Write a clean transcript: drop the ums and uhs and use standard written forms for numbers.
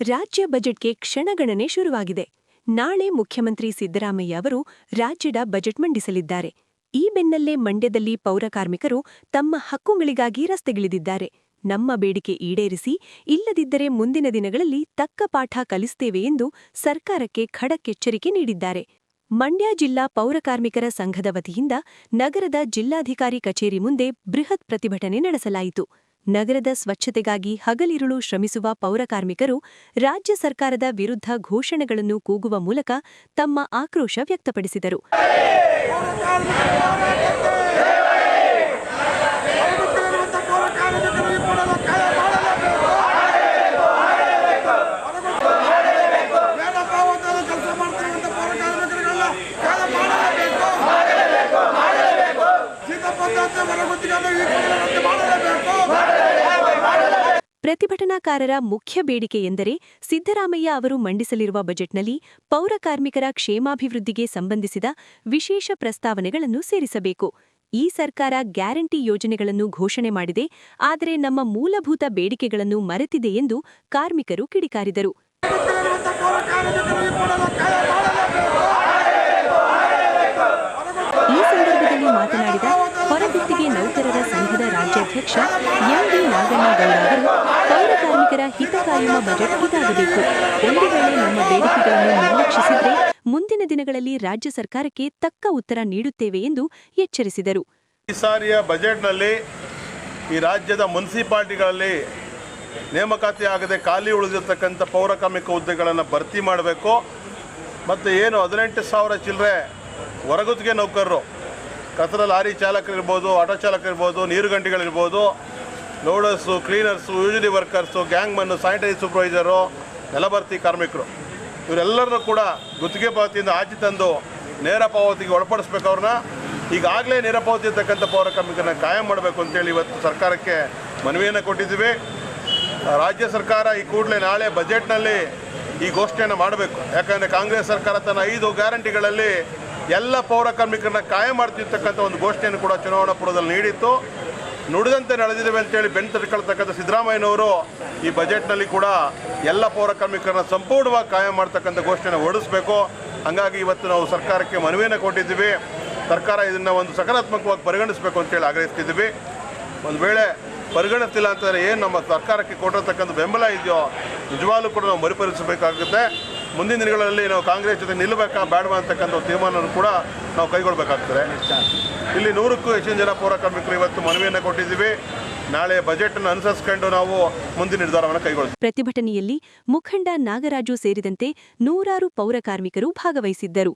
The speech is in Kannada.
ರಾಜ್ಯ ಬಜೆಟ್ಗೆ ಕ್ಷಣಗಣನೆ ಶುರುವಾಗಿದೆ. ನಾಳೆ ಮುಖ್ಯಮಂತ್ರಿ ಸಿದ್ದರಾಮಯ್ಯ ಅವರು ರಾಜ್ಯದ ಬಜೆಟ್ ಮಂಡಿಸಲಿದ್ದಾರೆ. ಈ ಬೆನ್ನಲ್ಲೇ ಮಂಡ್ಯದಲ್ಲಿ ಪೌರಕಾರ್ಮಿಕರು ತಮ್ಮ ಹಕ್ಕುಗಳಿಗಾಗಿ ರಸ್ತೆಗಿಳಿದಿದ್ದಾರೆ. ನಮ್ಮ ಬೇಡಿಕೆ ಈಡೇರಿಸಿ, ಇಲ್ಲದಿದ್ದರೆ ಮುಂದಿನ ದಿನಗಳಲ್ಲಿ ತಕ್ಕ ಪಾಠ ಕಲಿಸುತ್ತೇವೆ ಎಂದು ಸರ್ಕಾರಕ್ಕೆ ಖಡಕ್ ಎಚ್ಚರಿಕೆ ನೀಡಿದ್ದಾರೆ. ಮಂಡ್ಯ ಜಿಲ್ಲಾ ಪೌರಕಾರ್ಮಿಕರ ಸಂಘದ ವತಿಯಿಂದ ನಗರದ ಜಿಲ್ಲಾಧಿಕಾರಿ ಕಚೇರಿ ಮುಂದೆ ಬೃಹತ್ ಪ್ರತಿಭಟನೆ ನಡೆಸಲಾಯಿತು. ನಗರದ ಸ್ವಚ್ಛತೆಗಾಗಿ ಹಗಲಿರುಳು ಶ್ರಮಿಸುವ ಪೌರಕಾರ್ಮಿಕರು ರಾಜ್ಯ ಸರ್ಕಾರದ ವಿರುದ್ಧ ಘೋಷಣೆಗಳನ್ನು ಕೂಗುವ ಮೂಲಕ ತಮ್ಮ ಆಕ್ರೋಶ ವ್ಯಕ್ತಪಡಿಸಿದರು. ಪ್ರತಿಭಟನಾಕಾರರ ಮುಖ್ಯ ಬೇಡಿಕೆ ಎಂದರೆ ಸಿದ್ದರಾಮಯ್ಯ ಅವರು ಮಂಡಿಸಲಿರುವ ಬಜೆಟ್ನಲ್ಲಿ ಪೌರಕಾರ್ಮಿಕರ ಕ್ಷೇಮಾಭಿವೃದ್ಧಿಗೆ ಸಂಬಂಧಿಸಿದ ವಿಶೇಷ ಪ್ರಸ್ತಾವನೆಗಳನ್ನು ಸೇರಿಸಬೇಕು. ಈ ಸರ್ಕಾರ ಗ್ಯಾರಂಟಿ ಯೋಜನೆಗಳನ್ನು ಘೋಷಣೆ ಮಾಡಿದೆ, ಆದರೆ ನಮ್ಮ ಮೂಲಭೂತ ಬೇಡಿಕೆಗಳನ್ನು ಮರೆತಿದೆ ಎಂದು ಕಾರ್ಮಿಕರು ಕಿಡಿಕಾರಿದರು. ಈ ಸಂದರ್ಭದಲ್ಲಿ ಮಾತನಾಡಿದ ಹೊರಗುತ್ತಿಗೆ ನೌಕರರ ಸಂಘದ ರಾಜ್ಯಾಧ್ಯಕ್ಷ ಎಂ.ಡಿ. ನಾಗಣ್ಣಗೌಡ ಅವರು, ಪೌರಕಾರ್ಮಿಕರ ಹಿತ ಕಾಯುವ ಬಜೆಟ್ ಇದಾಗಬೇಕು. ಒಂದು ವೇಳೆ ನಮ್ಮ ಬೇಡಿಕೆಗಳನ್ನು ನಿರ್ಲಕ್ಷಿಸಿದರೆ ಮುಂದಿನ ದಿನಗಳಲ್ಲಿ ರಾಜ್ಯ ಸರ್ಕಾರಕ್ಕೆ ತಕ್ಕ ಉತ್ತರ ನೀಡುತ್ತೇವೆ ಎಂದು ಎಚ್ಚರಿಸಿದರು. ಈ ಸಾರಿಯ ಬಜೆಟ್ನಲ್ಲಿ ಈ ರಾಜ್ಯದ ಮುನ್ಸಿಪಾಲಿಟಿಗಳಲ್ಲಿ ನೇಮಕಾತಿ ಆಗದೆ ಖಾಲಿ ಉಳಿದಿರ್ತಕ್ಕಂಥ ಪೌರಕಾರ್ಮಿಕ ಹುದ್ದೆಗಳನ್ನು ಭರ್ತಿ ಮಾಡಬೇಕು. ಮತ್ತು ಏನು 18,000 ಚಿಲ್ಲರೆ ಹೊರಗುತ್ತಿಗೆ ನೌಕರರು, ಕಸರ ಲಾರಿ ಚಾಲಕರಿರ್ಬೋದು, ಆಟೋ ಚಾಲಕರಿರ್ಬೋದು, ನೀರುಗಂಟಿಗಳಿರ್ಬೋದು, loaders, cleaners, usually workers, gangman, sanitary supervisor, ನೆಲಭರ್ತಿ ಕಾರ್ಮಿಕರು, ಇವರೆಲ್ಲರನ್ನೂ ಕೂಡ ಗುತ್ತಿಗೆ ಪಾವತಿಯಿಂದ ಆಚೆ ತಂದು ನೇರ ಪಾವತಿಗೆ ಒಳಪಡಿಸ್ಬೇಕು. ಅವ್ರನ್ನ ಈಗಾಗಲೇ ನೇರ ಪಾವತಿ ಇರ್ತಕ್ಕಂಥ ಪೌರಕಾರ್ಮಿಕರನ್ನ ಕಾಯಂ ಮಾಡಬೇಕು ಅಂತೇಳಿ ಇವತ್ತು ಸರ್ಕಾರಕ್ಕೆ ಮನವಿಯನ್ನು ಕೊಟ್ಟಿದ್ದೀವಿ. ರಾಜ್ಯ ಸರ್ಕಾರ ಈ ಕೂಡಲೇ ನಾಳೆ ಬಜೆಟ್ನಲ್ಲಿ ಈ ಘೋಷಣೆಯನ್ನು ಮಾಡಬೇಕು. ಯಾಕಂದರೆ ಕಾಂಗ್ರೆಸ್ ಸರ್ಕಾರ ತನ್ನ 5 ಗ್ಯಾರಂಟಿಗಳಲ್ಲಿ ಎಲ್ಲ ಪೌರಕಾರ್ಮಿಕರನ್ನ ಕಾಯಂ ಮಾಡ್ತಿರ್ತಕ್ಕಂಥ ಒಂದು ಘೋಷಣೆಯನ್ನು ಕೂಡ ಚುನಾವಣಾ ಪೂರ್ವದಲ್ಲಿ ನೀಡಿತ್ತು. ನುಡಿದಂತೆ ನಡೆದಿದ್ದೇವೆ ಅಂತೇಳಿ ಬೆನ್ನು ತಟ್ಕೊಳ್ತಕ್ಕಂಥ ಸಿದ್ದರಾಮಯ್ಯನವರು ಈ ಬಜೆಟ್ನಲ್ಲಿ ಕೂಡ ಎಲ್ಲ ಪೌರಕಾರ್ಮಿಕರನ್ನ ಸಂಪೂರ್ಣವಾಗಿ ಕಾಯಂ ಮಾಡ್ತಕ್ಕಂಥ ಘೋಷಣೆಯನ್ನು ಹೊರಡಿಸಬೇಕು. ಹಾಗಾಗಿ ಇವತ್ತು ನಾವು ಸರ್ಕಾರಕ್ಕೆ ಮನವಿಯನ್ನು ಕೊಟ್ಟಿದ್ದೀವಿ. ಸರ್ಕಾರ ಇದನ್ನು ಒಂದು ಸಕಾರಾತ್ಮಕವಾಗಿ ಪರಿಗಣಿಸಬೇಕು ಅಂತೇಳಿ ಆಗ್ರಹಿಸ್ತಿದ್ದೀವಿ. ಒಂದು ವೇಳೆ ಪರಿಗಣಿಸ್ತಿಲ್ಲ ಅಂತಂದರೆ ಏನು ನಮ್ಮ ಸರ್ಕಾರಕ್ಕೆ ಕೊಟ್ಟಿರ್ತಕ್ಕಂಥ ಬೆಂಬಲ ಇದೆಯೋ ನಿಜವಾಗ್ಲೂ ಕೂಡ ನಾವು ಮರುಪರಿಶೀಲಿಸಬೇಕಾಗುತ್ತೆ. ಮುಂದಿನ ದಿನಗಳಲ್ಲಿ ನಾವು ಕಾಂಗ್ರೆಸ್ ಜೊತೆ ನಿಲ್ಲಬೇಕಾ ಬೇಡವಾ ಅಂತಕ್ಕಂಥ ತೀರ್ಮಾನವನ್ನು ಕೂಡ ನಾವು ಕೈಗೊಳ್ಳಬೇಕಾಗ್ತದೆ. ಇಲ್ಲಿ 100ಕ್ಕೂ ಹೆಚ್ಚಿನ ಜನ ಪೌರಕಾರ್ಮಿಕರು ಇವತ್ತು ಮನವಿಯನ್ನು ಕೊಟ್ಟಿದ್ದೀವಿ. ನಾಳೆ ಬಜೆಟನ್ನು ಅನುಸರಿಸಿಕೊಂಡು ನಾವು ಮುಂದಿನ ನಿರ್ಧಾರವನ್ನು ಕೈಗೊಳ್ಳುತ್ತೇವೆ. ಪ್ರತಿಭಟನೆಯಲ್ಲಿ ಮುಖಂಡ ನಾಗರಾಜು ಸೇರಿದಂತೆ ನೂರಾರು ಪೌರಕಾರ್ಮಿಕರು ಭಾಗವಹಿಸಿದ್ದರು.